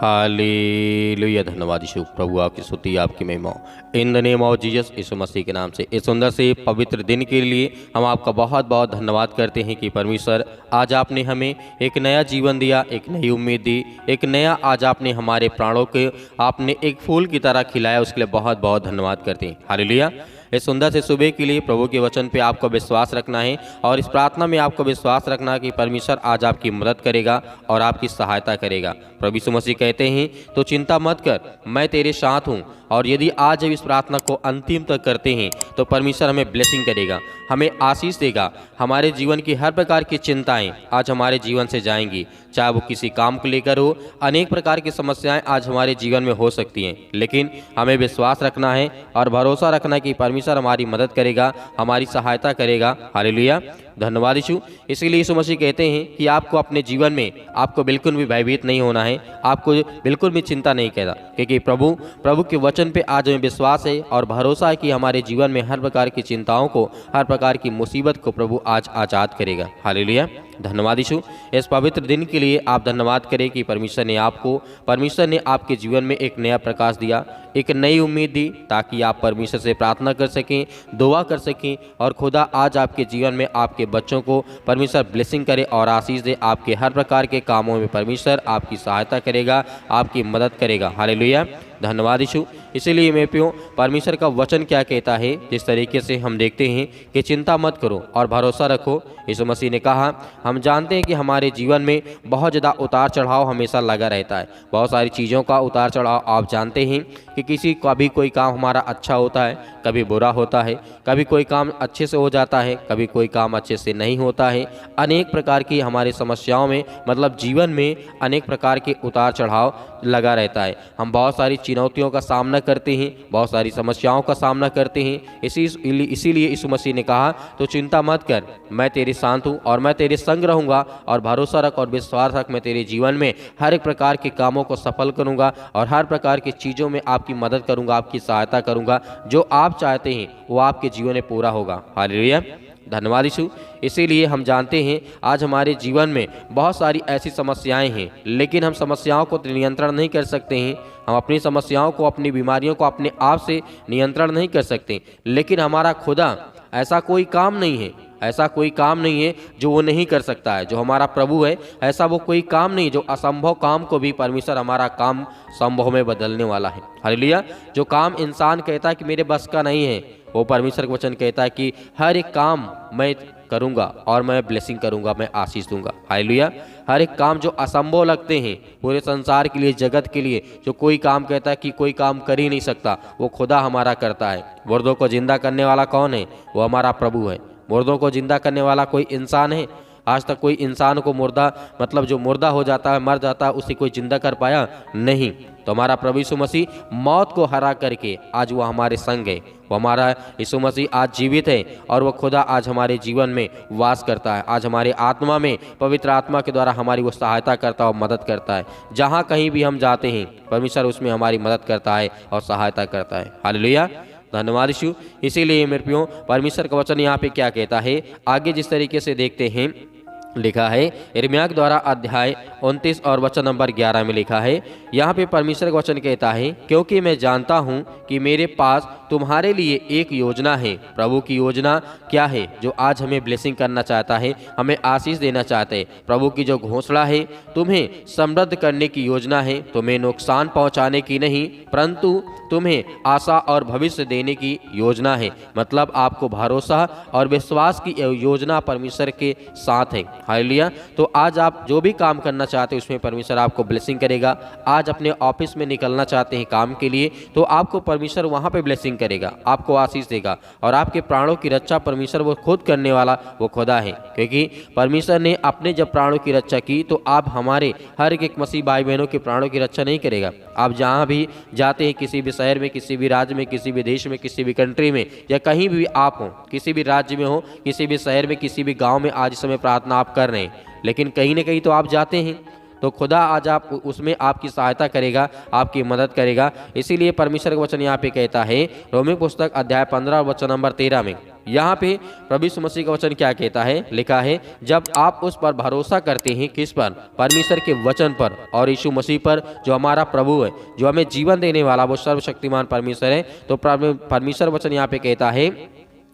Hallelujah. धन्यवाद यीशु। प्रभु आपकी स्तुति, आपकी महिमा in the name of Jesus, Yeshu Masih के नाम से इस सुंदर से पवित्र दिन के लिए हम आपका बहुत बहुत धन्यवाद करते हैं कि परमेश्वर आज आपने हमें एक नया जीवन दिया, एक नई उम्मीद दी, एक नया आज आपने हमारे प्राणों के आपने एक फूल की तरह खिलाया, उसके लिए बहुत बहुत धन्यवाद करते हैं। हालेलुया। इस सुंदर से सुबह के लिए प्रभु के वचन पे आपको विश्वास रखना है और इस प्रार्थना में आपको विश्वास रखना है कि परमेश्वर आज आपकी मदद करेगा और आपकी सहायता करेगा। प्रभु यीशु मसीह कहते हैं तो चिंता मत कर, मैं तेरे साथ हूँ। और यदि आज हम इस प्रार्थना को अंतिम तक करते हैं तो परमेश्वर हमें ब्लेसिंग करेगा, हमें आशीष देगा। हमारे जीवन की हर प्रकार की चिंताएं आज हमारे जीवन से जाएंगी, चाहे वो किसी काम को लेकर हो। अनेक प्रकार की समस्याएं आज हमारे जीवन में हो सकती हैं, लेकिन हमें विश्वास रखना है और भरोसा रखना है कि परमेश्वर हमारी मदद करेगा, हमारी सहायता करेगा। हालेलुया। धन्यवाद यीशु। इसीलिए यीशु मसीह कहते हैं कि आपको अपने जीवन में आपको बिल्कुल भी भयभीत नहीं होना है, आपको बिल्कुल भी चिंता नहीं करना, क्योंकि प्रभु के वचन पे आज हमें विश्वास है और भरोसा है कि हमारे जीवन में हर प्रकार की चिंताओं को, हर प्रकार की मुसीबत को प्रभु आज आज़ाद करेगा। हालेलुया। धन्यवाद यीशु। इस पवित्र दिन के लिए आप धन्यवाद करें कि परमेश्वर ने आपके जीवन में एक नया प्रकाश दिया, एक नई उम्मीद दी, ताकि आप परमेश्वर से प्रार्थना कर सकें, दुआ कर सकें और खुदा आज आपके जीवन में आपके बच्चों को परमेश्वर ब्लेसिंग करे और आशीष दे। आपके हर प्रकार के कामों में परमेश्वर आपकी सहायता करेगा, आपकी मदद करेगा। हालेलुया। धन्यवाद यीशु। इसीलिए मेरे प्रियो, परमेश्वर का वचन क्या कहता है, जिस तरीके से हम देखते हैं कि चिंता मत करो और भरोसा रखो। यीशु मसीह ने कहा, हम जानते हैं कि हमारे जीवन में बहुत ज़्यादा उतार चढ़ाव हमेशा लगा रहता है, बहुत सारी चीज़ों का उतार चढ़ाव। आप जानते हैं कि किसी का भी कोई काम हमारा अच्छा होता है, कभी बुरा होता है, कभी कोई काम अच्छे से हो जाता है, कभी कोई काम अच्छे से नहीं होता है। अनेक प्रकार की हमारी समस्याओं में मतलब जीवन में अनेक प्रकार के उतार चढ़ाव लगा रहता है। हम बहुत सारी चुनौतियों का सामना करते हैं, बहुत सारी समस्याओं का सामना करते हैं। इसीलिए यीशु मसीह ने कहा, तो चिंता मत कर, मैं तेरे साथ हूँ और मैं तेरे संग रहूँगा। और भरोसा रख और विश्वास रख, मैं तेरे जीवन में हर एक प्रकार के कामों को सफल करूँगा और हर प्रकार की चीज़ों में आपकी मदद करूँगा, आपकी सहायता करूँगा। जो आप चाहते हैं वो आपके जीवन में पूरा होगा। हालेलुया। धन्यवाद यीशु। इसीलिए हम जानते हैं आज हमारे जीवन में बहुत सारी ऐसी समस्याएं हैं, लेकिन हम समस्याओं को नियंत्रण नहीं कर सकते हैं। हम अपनी समस्याओं को, अपनी बीमारियों को अपने आप से नियंत्रण नहीं कर सकते, लेकिन हमारा खुदा ऐसा कोई काम नहीं है जो वो नहीं कर सकता है। जो हमारा प्रभु है, ऐसा वो कोई काम नहीं जो असंभव काम को भी परमेश्वर हमारा काम संभव में बदलने वाला है। हालेलुया। जो काम इंसान कहता है कि मेरे बस का नहीं है, वो परमेश्वर का वचन कहता है कि हर एक काम मैं करूंगा और मैं ब्लेसिंग करूंगा, मैं आशीष दूंगा। हालेलुया। हर एक काम जो असंभव लगते हैं पूरे संसार के लिए, जगत के लिए, जो कोई काम कहता है कि कोई काम कर ही नहीं सकता, वो खुदा हमारा करता है। मुर्दों को जिंदा करने वाला कौन है? वो हमारा प्रभु है। मुर्दों को जिंदा करने वाला कोई इंसान है? आज तक कोई इंसान को मुर्दा मतलब जो मुर्दा हो जाता है, मर जाता है, उसे कोई जिंदा कर पाया? नहीं। तो हमारा प्रभु यीशु मसीह मौत को हरा करके आज वो हमारे संग है। वो हमारा यीशु मसीह आज जीवित है और वो खुदा आज हमारे जीवन में वास करता है। आज हमारे आत्मा में पवित्र आत्मा के द्वारा हमारी वो सहायता करता है और मदद करता है। जहाँ कहीं भी हम जाते हैं परमेश्वर उसमें हमारी मदद करता है और सहायता करता है। हालेलुया। धन्यवाद यीशु। इसीलिए मेरे प्रियो, परमेश्वर का वचन यहाँ पे क्या कहता है, आगे जिस तरीके से देखते हैं, लिखा है यिर्मयाह के द्वारा अध्याय 29 और वचन नंबर 11 में लिखा है। यहाँ पे परमेश्वर का वचन कहता है, क्योंकि मैं जानता हूँ कि मेरे पास तुम्हारे लिए एक योजना है। प्रभु की योजना क्या है? जो आज हमें ब्लेसिंग करना चाहता है, हमें आशीष देना चाहता है। प्रभु की जो घोषणा है, तुम्हें समृद्ध करने की योजना है, तुम्हें नुकसान पहुँचाने की नहीं, परंतु तुम्हें आशा और भविष्य देने की योजना है। मतलब आपको भरोसा और विश्वास की योजना परमेश्वर के साथ है। हालेलुया। तो आज आप जो भी काम करना चाहते हैं उसमें परमेश्वर आपको ब्लेसिंग करेगा। आज अपने ऑफिस में निकलना चाहते हैं काम के लिए, तो आपको परमेश्वर वहाँ पे ब्लेसिंग करेगा, आपको आशीष देगा और आपके प्राणों की रक्षा परमेश्वर वो खुद करने वाला वो खुदा है। क्योंकि परमेश्वर ने अपने जब प्राणों की रक्षा की, तो आप हमारे हर एक मसीह भाई बहनों के प्राणों की रक्षा नहीं करेगा। आप जहाँ भी जाते हैं, किसी भी शहर में, किसी भी राज्य में, किसी भी देश में, किसी भी कंट्री में, या कहीं भी आप हो, किसी भी राज्य में हो, किसी भी शहर में, किसी भी गाँव में आज समय प्रार्थना आप कर रहे हैं, लेकिन कहीं ना कहीं तो आप जाते हैं, तो खुदा आज आप उसमें आपकी सहायता करेगा, आपकी मदद करेगा। इसीलिए परमेश्वर का वचन यहाँ पे कहता है, रोमी पुस्तक अध्याय 15 वचन नंबर 13 में, यहाँ पे प्रभु यीशु मसीह का वचन क्या कहता है, लिखा है, जब आप उस पर भरोसा करते हैं, किस पर? परमेश्वर के वचन पर और यीशु मसीह पर, जो हमारा प्रभु है, जो हमें जीवन देने वाला, वो सर्वशक्तिमान परमेश्वर है। तो परमेश्वर वचन यहाँ पे कहता है,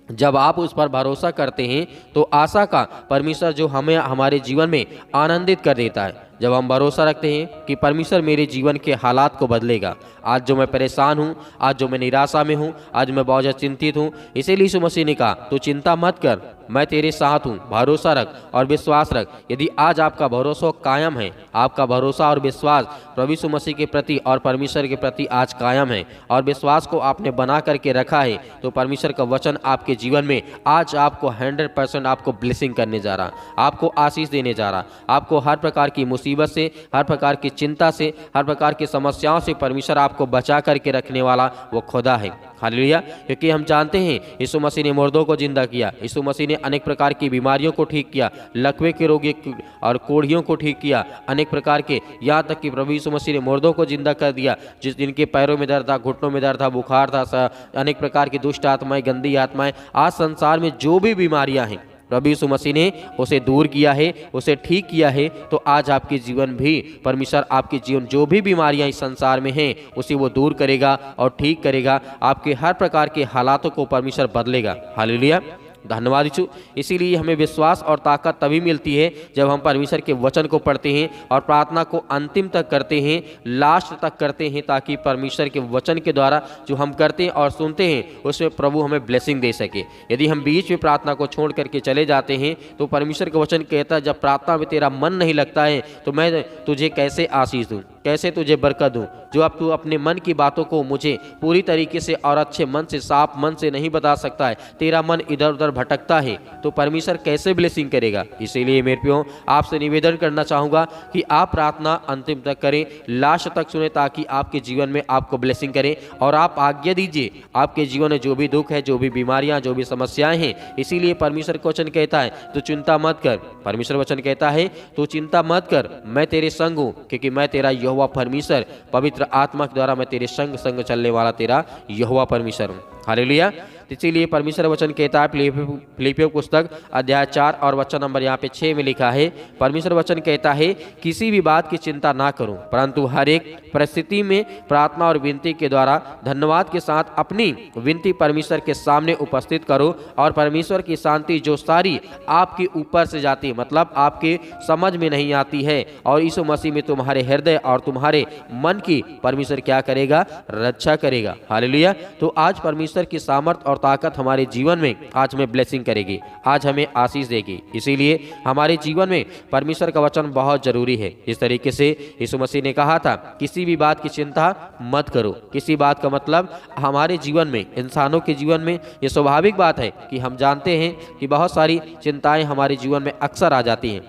जब आप उस पर भरोसा करते हैं तो आशा का परमेश्वर जो हमें हमारे जीवन में आनंदित कर देता है। जब हम भरोसा रखते हैं कि परमेश्वर मेरे जीवन के हालात को बदलेगा, आज जो मैं परेशान हूँ, आज जो मैं निराशा में हूँ, आज मैं बहुत ज़्यादा चिंतित हूँ, इसीलिए यीशु मसीह ने कहा, तो चिंता मत कर, मैं तेरे साथ हूँ, भरोसा रख और विश्वास रख। यदि आज आपका भरोसा कायम है, आपका भरोसा और विश्वास प्रभु यीशु मसीह के प्रति और परमेश्वर के प्रति आज कायम है और विश्वास को आपने बना करके रखा है, तो परमेश्वर का वचन आपके जीवन में आज आपको 100% आपको ब्लेसिंग करने जा रहा, आपको आशीष देने जा रहा, आपको हर प्रकार की मुसीबत से, हर प्रकार की चिंता से, हर प्रकार की समस्याओं से परमेश्वर आपको बचा करके रखने वाला वो खुदा है। हालेलुया। क्योंकि हम जानते हैं यीशु मसीह ने मुर्दों को जिंदा किया, यीशु मसीह ने अनेक प्रकार की बीमारियों को ठीक किया, लकवे के रोगी और कोढ़ियों को ठीक किया, अनेक प्रकार के, यहाँ तक कि प्रभु यीशु मसीह ने मुर्दों को जिंदा कर दिया, जिनके पैरों में दर्द था, घुटनों में दर्द था, बुखार था, अनेक प्रकार की दुष्ट आत्माएं, गंदी आत्माएं, आज संसार में जो भी बीमारियां हैं प्रभु यीशु मसीह ने उसे दूर किया है, उसे ठीक किया है। तो आज आपके जीवन भी परमेश्वर आपके जीवन जो भी बीमारियां इस संसार में हैं उसे वो दूर करेगा और ठीक करेगा। आपके हर प्रकार के हालातों को परमेश्वर बदलेगा। हालेलुया, धन्यवाद यीशु। इसीलिए हमें विश्वास और ताकत तभी मिलती है जब हम परमेश्वर के वचन को पढ़ते हैं और प्रार्थना को अंतिम तक करते हैं, लास्ट तक करते हैं, ताकि परमेश्वर के वचन के द्वारा जो हम करते हैं और सुनते हैं उसमें प्रभु हमें ब्लेसिंग दे सके। यदि हम बीच में प्रार्थना को छोड़ करके चले जाते हैं तो परमेश्वर का वचन कहता है, जब प्रार्थना में तेरा मन नहीं लगता है तो मैं तुझे कैसे आशीष दूँ, कैसे तुझे बरकत दूँ। जो अब तू अपने मन की बातों को मुझे पूरी तरीके से और अच्छे मन से, साफ मन से नहीं बता सकता है, तेरा मन इधर उधर भटकता है, तो परमेश्वर कैसे ब्लेसिंग करेगा। इसीलिए मेरे प्रियो आपसे निवेदन करना चाहूँगा कि आप प्रार्थना अंतिम तक करें, लास्ट तक सुने, ताकि आपके जीवन में आपको ब्लेसिंग करें और आप आज्ञा दीजिए आपके जीवन में जो भी दुख है, जो भी बीमारियाँ, जो भी समस्याएं हैं। इसीलिए परमेश्वर का वचन कहता है, तो चिंता मत कर। परमेश्वर वचन कहता है, तो चिंता मत कर, मैं तेरे संग हूँ, क्योंकि मैं तेरा यहोवा परमेश्वर, पवित्र आत्मा के द्वारा मैं तेरे संग संग चलने वाला तेरा यहोवा परमेश्वर हूँ। हालेलुया। इसीलिए परमेश्वर वचन कहता है, फिलिपियों पुस्तक अध्याय 4 और वचन नंबर यहाँ पे 6 में लिखा है, परमेश्वर वचन कहता है, किसी भी बात की चिंता ना करो, परंतु हर एक परिस्थिति में प्रार्थना और विनती के द्वारा धन्यवाद के साथ अपनी विनती परमेश्वर के सामने उपस्थित करो, और परमेश्वर की शांति जो सारी आपके ऊपर से जाती है, मतलब आपके समझ में नहीं आती है, और यीशु मसीह में तुम्हारे हृदय और तुम्हारे मन की परमेश्वर क्या करेगा, रक्षा करेगा। हालेलुया। तो आज परमेश्वर की सामर्थ और ताकत हमारे जीवन में आज हमें ब्लेसिंग करेगी, आज हमें आशीष देगी। इसीलिए हमारे जीवन में परमेश्वर का वचन बहुत जरूरी है। इस तरीके से यीशु मसीह ने कहा था, किसी भी बात की चिंता मत करो। किसी बात का मतलब हमारे जीवन में, इंसानों के जीवन में ये स्वाभाविक बात है कि हम जानते हैं कि बहुत सारी चिंताएं हमारे जीवन में अक्सर आ जाती हैं।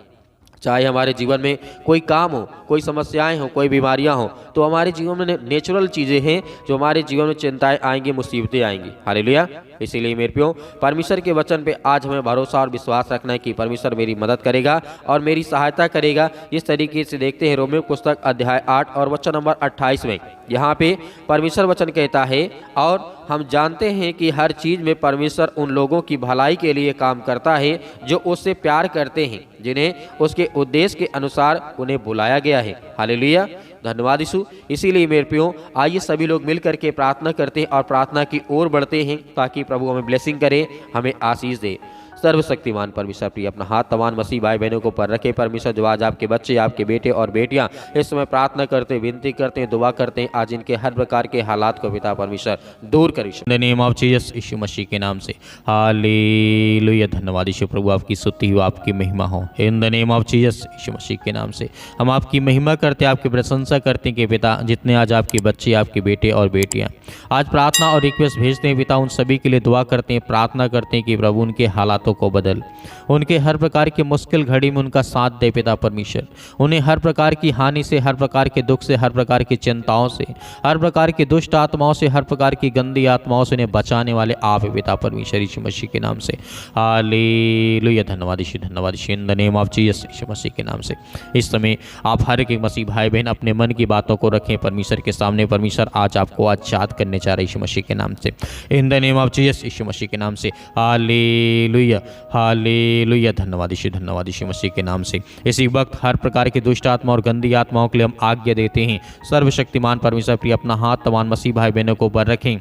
चाहे हमारे जीवन में कोई काम हो, कोई समस्याएं हो, कोई बीमारियां हो, तो हमारे जीवन में नेचुरल चीज़ें हैं जो हमारे जीवन में चिंताएं आएंगी, मुसीबतें आएंगी। हालेलुया। इसीलिए मेरे प्रियो परमेश्वर के वचन पे आज हमें भरोसा और विश्वास रखना है कि परमेश्वर मेरी मदद करेगा और मेरी सहायता करेगा। इस तरीके से देखते हैं रोमियो पुस्तक अध्याय 8 और वचन नंबर 28 में, यहाँ पे परमेश्वर वचन कहता है, और हम जानते हैं कि हर चीज़ में परमेश्वर उन लोगों की भलाई के लिए काम करता है जो उससे प्यार करते हैं, जिन्हें उसके उद्देश्य के अनुसार उन्हें बुलाया गया है। हालेलुया, धन्यवाद यीशु। इसीलिए मेरे प्रियो आइए सभी लोग मिल करके प्रार्थना करते हैं और प्रार्थना की ओर बढ़ते हैं, ताकि प्रभु हमें ब्लेसिंग करे, हमें आशीष दे। सर्वशक्तिमान परमेश्वर प्रिय अपना हाथ तमाम मसीह भाई बहनों को पर रखे। परमेश्वर जो आज आपके बच्चे, आपके बेटे और बेटियां इस समय प्रार्थना करते, विनती करते हैं, दुआ करते हैं, आज इनके हर प्रकार के हालात को पिता परमेश्वर दूर कर। In the name of Jesus, Yeshu Masih के नाम से हालेलुया। धन्यवाद यीशु प्रभु, आपकी स्तुति हो, आपकी महिमा हो। In the name of Jesus, Yeshu Masih के नाम से हम आपकी महिमा करते, आपकी प्रशंसा करते हैं कि पिता जितने आज आपके बच्चे, आपके बेटे और बेटियाँ आज प्रार्थना और रिक्वेस्ट भेजते हैं पिता, उन सभी के लिए दुआ करते हैं, प्रार्थना करते हैं कि प्रभु उनके हालातों हालातों को बदल, उनके हर प्रकार की मुश्किल घड़ी में उनका साथ दे पिता परमेश्वर। उन्हें हर प्रकार की हानि से, हर प्रकार के दुख से, हर प्रकार की चिंताओं से, हर प्रकार की दुष्ट आत्माओं से, हर प्रकार की गंदी आत्माओं से उन्हें बचाने वाले आप हैं पिता परमेश्वर, यीशु मसीह के नाम से। हालेलुया, धन्यवाद यीशु, धन्यवाद Yeshu, in the name of Jesus, Yeshu Masih के नाम से। इस समय आप हर एक मसीह भाई बहन अपने मन की बातों को रखें परमेश्वर के सामने। परमेश्वर आज आपको आज याद करने चाह रहे यीशु मसीह के नाम से, in the name of Jesus, Yeshu Masih के नाम से। हालेलुया, हालेलुया, धन्यवाद यीशु, धन्यवाद यीशु मसीह के नाम से। इसी वक्त हर प्रकार की दुष्ट आत्मा और गंदी आत्माओं के लिए हम आज्ञा देते हैं। सर्वशक्तिमान परमेश्वर प्रिय अपना हाथ तमाम मसीह भाई बहनों को ऊपर रखें,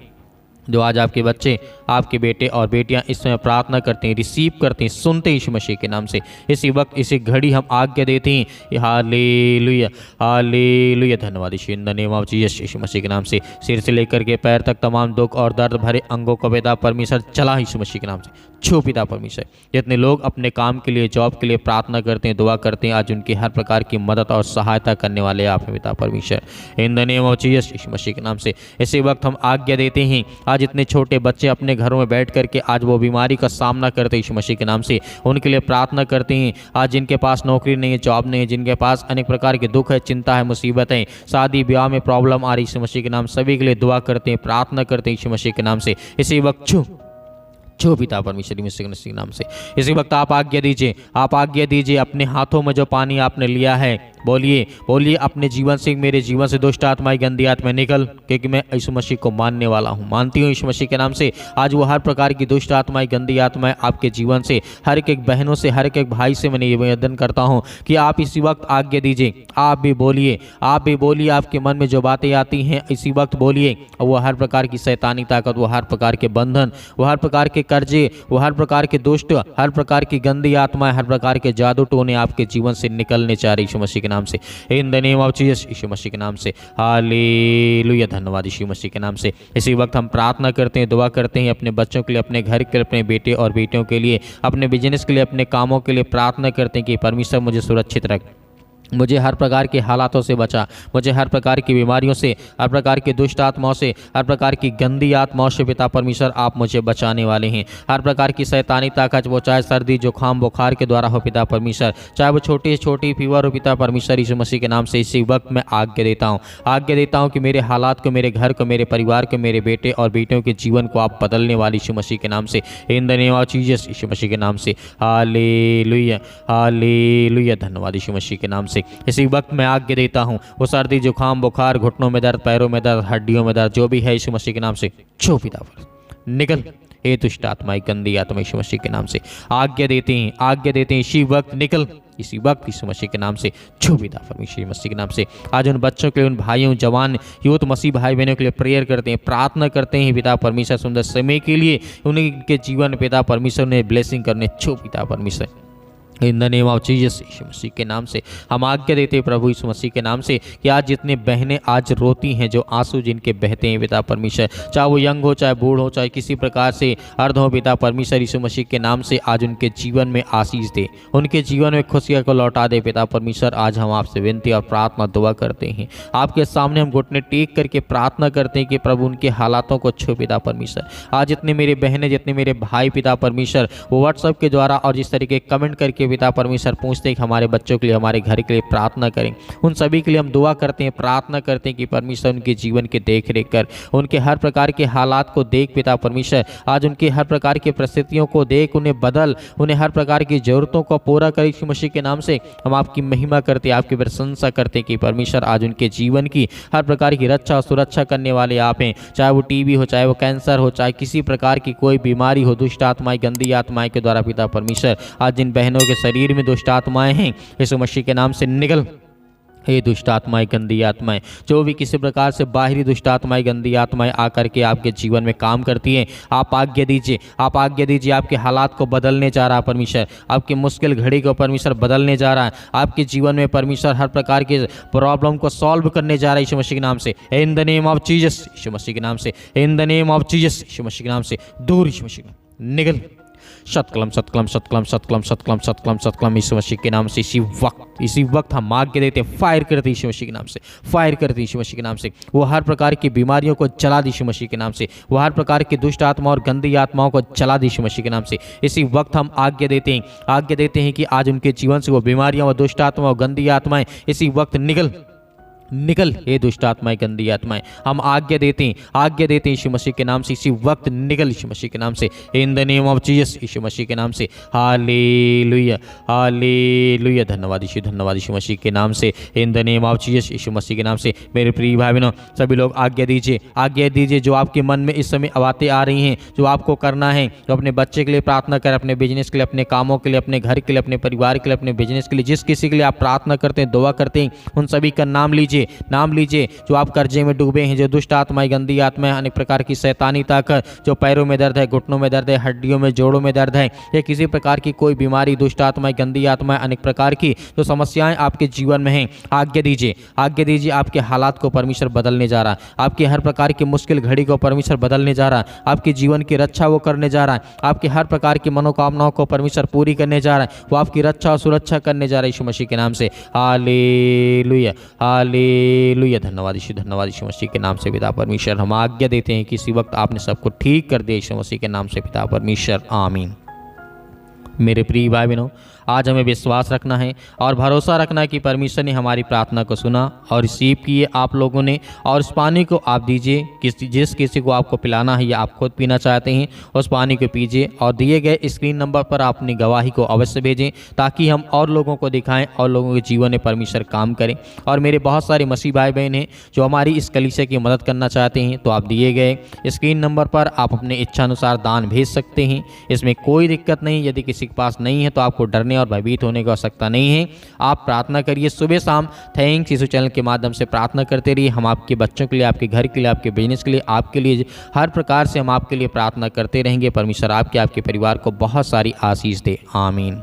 जो आज आपके बच्चे, आपके बेटे और बेटियां इस समय प्रार्थना करते हैं, रिसीव करते हैं, सुनते हैं यीशु मसीह के नाम से। इसी वक्त इसी घड़ी हम आज्ञा देते हैं। हालेलुया, हालेलुया, धन्यवाद Yeshu, in the name of Jesus, Yeshu Masih के नाम से। सिर से लेकर के पैर तक तमाम दुख और दर्द भरे अंगों को पिता परमेश्वर चला यीशु मसीह के नाम से, छू पिता परमेश्वर। जितने लोग अपने काम के लिए, जॉब के लिए प्रार्थना करते हैं, दुआ करते हैं, आज उनकी हर प्रकार की मदद और सहायता करने वाले आप हैं पिता परमेश्वर, in the name of Jesus, Yeshu Masih के नाम से। इसी वक्त हम आज्ञा देते हैं, आज इतने छोटे बच्चे अपने घरों में बैठ करके आज वो बीमारी का सामना करते हैं यीशु मसीह के नाम से, उनके लिए प्रार्थना करते हैं। आज जिनके पास नौकरी नहीं है, जॉब नहीं है, जिनके पास अनेक प्रकार के दुख है, चिंता है, मुसीबतें, शादी ब्याह में प्रॉब्लम आ रही यीशु मसीह के नाम, सभी के लिए दुआ करते हैं, प्रार्थना करते हैं यीशु मसीह के नाम से। इसी वक्त छू पिता परमेश्वर मसीह के नाम से। इसी वक्त आप आज्ञा दीजिए, आप आज्ञा दीजिए, अपने हाथों में जो पानी आपने लिया है, बोलिए बोलिए अपने जीवन से, मेरे जीवन से दुष्ट आत्माएं, गंदी आत्माएं निकल, क्योंकि मैं यीशु मसीह को मानने वाला हूँ, मानती हूँ यीशु मसीह के नाम से। आज वो हर प्रकार की दुष्ट आत्माएं, गंदी आत्माएं आपके जीवन से, हर एक बहनों से, हर एक भाई से मैं निवेदन करता हूँ कि आप इसी वक्त आज्ञा दीजिए, आप भी बोलिए, आप भी बोलिए, आपके मन में जो बातें आती हैं इसी वक्त बोलिए। वो हर प्रकार की शैतानी ताकत, वो हर प्रकार के बंधन, वो हर प्रकार के कर्जे, वो हर प्रकार के दुष्ट, हर प्रकार की गंदी आत्माएं, हर प्रकार के जादू टोने आपके जीवन से निकलने चाह रही यीशु मसीह के नाम से, in the name of Jesus, Yeshu Masih के नाम से। हालेलुया, धन्यवाद यीशु मसीह के नाम से। इसी वक्त हम प्रार्थना करते हैं, दुआ करते हैं अपने बच्चों के लिए, अपने घर के लिए, अपने बेटे और बेटियों के लिए, अपने बिजनेस के लिए, अपने कामों के लिए प्रार्थना करते हैं कि परमेश्वर मुझे सुरक्षित रख, मुझे हर प्रकार के हालातों से बचा, मुझे हर प्रकार की बीमारियों से, हर प्रकार की दुष्ट आत्माओं से, हर प्रकार की गंदी आत्माओं से पिता परमेश्वर आप मुझे बचाने वाले हैं। हर प्रकार की शैतानी ताकत, वो चाहे सर्दी जुकाम बुखार के द्वारा हो पिता परमेश्वर, चाहे वो छोटी छोटी फीवर हो पिता परमेश्वर, यीशु मसीह के नाम से इसी वक्त मैं आज्ञा देता हूँ, आज्ञा देता हूँ कि मेरे हालात को, मेरे घर को, मेरे परिवार को, मेरे बेटे और बेटियों के जीवन को आप बदलने वाले यीशु मसीह के नाम से, in the name of Jesus, Yeshu Masih के नाम से। हालेलुया, हालेलुया, धन्यवाद यीशु मसीह के नाम से। इसी वक्त मैं आज्ञा देता हूँ, वो सर्दी जुकाम बुखार, घुटनों में दर्द, पैरों में दर्द, हड्डियों में दर्द, जो भी है यीशु मसीह के नाम से छू पिता पर निकल, हे दुष्ट आत्माएं, गंदी आत्मा यीशु मसीह के नाम से आज्ञा देते हैं, आज्ञा देते हैं, इसी वक्त निकल, इसी वक्त यीशु मसीह के नाम से छू पिता परमेश्वर मसीह के नाम से। आज उन बच्चों के लिए, उन भाइयों, जवान, यूथ मसीह भाई बहनों के लिए प्रेयर करते हैं, प्रार्थना करते हैं पिता परमेश्वर, सुंदर समय के लिए उनके जीवन पिता परमेश्वर ने ब्लेसिंग करने छू पिता परमेश्वर, in the name of Jesus, Yeshu Masih के नाम से हम आज्ञा देते हैं प्रभु यीशु मसीह के नाम से कि आज जितने बहनें आज रोती हैं, जो आंसू जिनके बहते हैं पिता परमेश्वर, चाहे वो यंग हो, चाहे बूढ़ हो, चाहे किसी प्रकार से अर्ध हो, पिता परमेश्वर यीशु मसीह के नाम से आज उनके जीवन में आशीष दे, उनके जीवन में खुशियाँ को लौटा दे पिता परमेश्वर। आज हम आपसे विनती और प्रार्थना दुआ करते हैं, आपके सामने हम घुटने टेक करके प्रार्थना करते हैं कि प्रभु उनके हालातों को छू पिता परमेश्वर। आज जितने मेरे बहनें, जितने मेरे भाई पिता परमेश्वर वो व्हाट्सएप के द्वारा और जिस तरीके कमेंट करके पिता परमेश्वर पूछते हैं कि हमारे बच्चों के लिए, हमारे घर के लिए प्रार्थना करें, उन सभी के लिए हम दुआ करते हैं, प्रार्थना करते हैं कि परमेश्वर उनके जीवन के देख रेख कर, उनके हर प्रकार के हालात को देख पिता परमेश्वर, आज उनके हर प्रकार की परिस्थितियों को देख, उन्हें बदल, उन्हें हर प्रकार की जरूरतों को पूरा कर। यीशु मसीह के नाम से हम आपकी महिमा करते हैं, आपकी प्रशंसा करते हैं कि परमेश्वर आज उनके जीवन की हर प्रकार की रक्षा और सुरक्षा करने वाले आप हैं, चाहे वो टीबी हो, चाहे वो कैंसर हो, चाहे किसी प्रकार की कोई बीमारी हो, दुष्ट आत्माएं, गंदी आत्माएं के द्वारा पिता परमेश्वर आज जिन बहनों के शरीर में दुष्ट आत्माएं हैं, यीशु मसीह के नाम से निकल, हे दुष्ट आत्माएं, गंदी आत्माएं, जो भी किसी प्रकार से बाहरी दुष्ट आत्माएं, गंदी आत्माएं आकर के आपके जीवन में काम करती हैं, आप आज्ञा दीजिए, आप आज्ञा दीजिए, आपके हालात को बदलने जा रहा है परमेश्वर, आपकी मुश्किल घड़ी को परमेश्वर बदलने जा रहा है, आपके जीवन में परमेश्वर हर प्रकार के प्रॉब्लम को सॉल्व करने जा रहा है यीशु मसीह के नाम से, in the name of Jesus, Yeshu Masih के नाम से, in the name of Jesus, Yeshu Masih के नाम से दूर यीशु मसीह निकल, सतकलम सतकलम सतकलम सतकलम सतकलम सतकलम सतकलम यीशु मसीह के नाम से इसी वक्त हम आज्ञा देते हैं, फायर करते यीशु मसीह के नाम से, फायर करते यीशु मसीह के नाम से। वो हर प्रकार की बीमारियों को जला दी यीशु मसीह के नाम से, वो हर प्रकार की दुष्ट आत्मा और गंदी आत्माओं को जला दी यीशु मसीह के नाम से। इसी वक्त हम आज्ञा देते हैं कि आज उनके जीवन से वो बीमारियां और दुष्ट आत्मा और गंदी आत्माएं इसी वक्त निकल हे दुष्ट आत्माएं, गंदी आत्माएं, हम आज्ञा देते हैं यीशु मसीह के नाम से, इसी वक्त निकल यीशु मसीह के नाम से, in the name of Jesus Yeshu Masih के नाम से। हालेलुया हालेलुया, धन्यवाद यीशु मसीह के नाम से, in the name of Jesus Yeshu Masih के नाम से। मेरे प्रिय भाई बहनों, सभी लोग आज्ञा दीजिए जो आपके मन में इस समय बातें आ रही हैं, जो आपको करना है, जो अपने बच्चे के लिए प्रार्थना करें, अपने बिजनेस के लिए, अपने कामों के लिए, अपने घर के लिए, अपने परिवार के लिए, अपने बिजनेस के लिए, जिस किसी के लिए आप प्रार्थना करते हैं, दुआ करते हैं, उन सभी का नाम लीजिए। जो आप कर्जे में डूबे हैं, जो दुष्ट आत्माएं, गंदी आत्माएं, अनेक प्रकार की शैतानी ताकत, जो पैरों में दर्द है, घुटनों में दर्द है, हड्डियों में, जोड़ों में दर्द है, या किसी प्रकार की कोई बीमारी, दुष्ट आत्माएं, गंदी आत्माएं, अनेक प्रकार की जो समस्याएं आपके जीवन में हैं, आज्ञा दीजिए। आपके हालात को परमेश्वर बदलने जा रहा है, आपकी हर प्रकार की मुश्किल घड़ी को परमेश्वर बदलने जा रहा है, आपके जीवन की रक्षा वो करने जा रहा है, आपकी हर प्रकार की मनोकामनाओं को परमेश्वर पूरी करने जा रहा है, वो आपकी रक्षा और सुरक्षा करने जा रहा है यीशु मसीह के नाम से। हालेलुया हालेलुया, धन्यवाद यीशु मसीह के नाम से पिता परमेश्वर। हम आज्ञा देते हैं कि इसी वक्त आपने सबको ठीक कर दिया यीशु मसीह के नाम से पिता परमेश्वर, आमीन। मेरे प्रिय भाई बहनों, आज हमें विश्वास रखना है और भरोसा रखना है कि परमेश्वर ने हमारी प्रार्थना को सुना और रिसीव किए आप लोगों ने, और उस पानी को आप दीजिए, जिस किसी को आपको पिलाना है या आप खुद पीना चाहते हैं, उस पानी को पीजिए, और दिए गए स्क्रीन नंबर पर अपनी गवाही को अवश्य भेजें, ताकि हम और लोगों को दिखाएं और लोगों के जीवन में परमेश्वर काम करें। और मेरे बहुत सारे मसीह भाई बहन हैं जो हमारी इस कलीसिया की मदद करना चाहते हैं, तो आप दिए गए स्क्रीन नंबर पर आप अपने इच्छानुसार दान भेज सकते हैं, इसमें कोई दिक्कत नहीं। यदि किसी के पास नहीं है तो आपको डरने और भयभीत होने की आवश्यकता नहीं है। आप प्रार्थना करिए सुबह शाम, थैंक्स यीशु चैनल के माध्यम से प्रार्थना करते रहिए। हम आपके बच्चों के लिए, आपके घर के लिए, आपके बिजनेस के लिए, आपके लिए हर प्रकार से हम आपके लिए प्रार्थना करते रहेंगे। परमेश्वर आपके परिवार को बहुत सारी आशीष दे, आमीन।